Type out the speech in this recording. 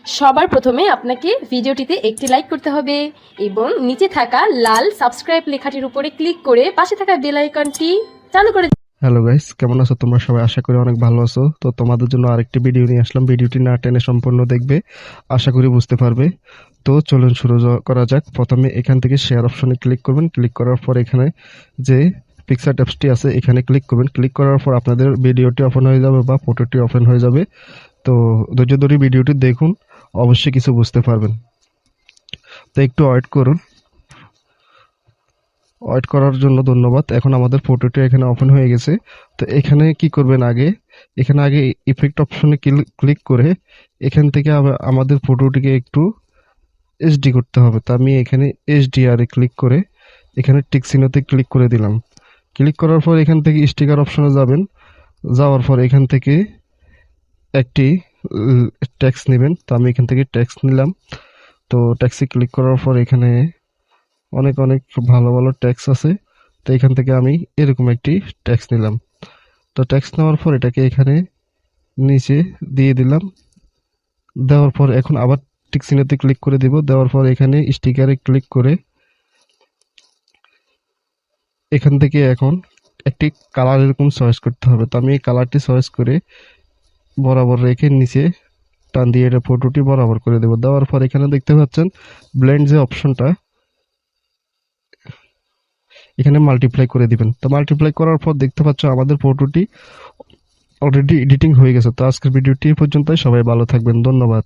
সবার প্রথমে আপনাকে ভিডিওটিতে একটি লাইক করতে হবে এবং নিচে থাকা লাল সাবস্ক্রাইব লেখাটির উপরে ক্লিক করে পাশে থাকা বেল আইকনটি চালু করে। হ্যালো গাইস, কেমন আছো তোমরা সবাই? আশা করি অনেক ভালো আছো। তো তোমাদের জন্য আরেকটি ভিডিও নিয়ে আসলাম। ভিডিওটি না টেনে সম্পূর্ণ দেখবে, আশা করি বুঝতে পারবে। তো চলুন শুরু করা যাক। প্রথমে এখান থেকে শেয়ার অপশনে ক্লিক করবেন। ক্লিক করার পর এখানে যে পিকচার ট্যাবসটি আছে এখানে ক্লিক করবেন। ক্লিক করার পর আপনাদের ভিডিওটি ওপেন হয়ে যাবে বা ফটোটি ওপেন হয়ে যাবে। তো ধৈর্য ধরে ভিডিওটি দেখুন, অবশ্যই কিছু বুঝতে পারবেন। তো একটু ওয়েট করুন। ওয়েট করার জন্য ধন্যবাদ। এখন আমাদের ফটোটি এখানে ওপেন হয়ে গেছে। তো এখানে কি করবেন, এখানে আগে ইফেক্ট অপশনে ক্লিক করে এখান থেকে আমাদের ফটোটিকে একটু এইচডি করতে হবে। তো আমি এখানে এইচডিআর এ ক্লিক করে এখানে টিক চিহ্নতে ক্লিক করে দিলাম। ক্লিক করার পর এখান থেকে স্টিকার অপশনে যাবেন। যাওয়ার পর এখান থেকে একটি টেক্সট নেবেন। তো আমি এখান থেকে টেক্সট নিলাম। তো টেক্সটে ক্লিক করার পর এখানে অনেক অনেক ভালো ভালো ট্যাক্স আছে। তো এখান থেকে আমি এরকম একটি ট্যাক্স নিলাম। তো ট্যাক্স নেওয়ার পর এটাকে এখানে নিচে দিয়ে দিলাম। দেওয়ার পর এখন আবার টিক চিহ্নতে ক্লিক করে দিব। দেওয়ার পর এখানে স্টিকারে ক্লিক করে এখান থেকে এখন একটি কালার এরকম চয়েস করতে হবে। তো আমি এই কালারটি চয়েস করে বরাবর রেখে নিচে টান দিয়ে এটা ফটোটি বরাবর করে দেবো। দেওয়ার পর এখানে দেখতে পাচ্ছেন ব্লেন্ড যে অপশনটা, এখানে মাল্টিপ্লাই করে দিবেন। তো মাল্টিপ্লাই করার পর দেখতে পাচ্ছ আমাদের ফটোটি অলরেডি এডিটিং হয়ে গেছে। তো আজকের ভিডিওটি এই পর্যন্তই। সবাই ভালো থাকবেন, ধন্যবাদ।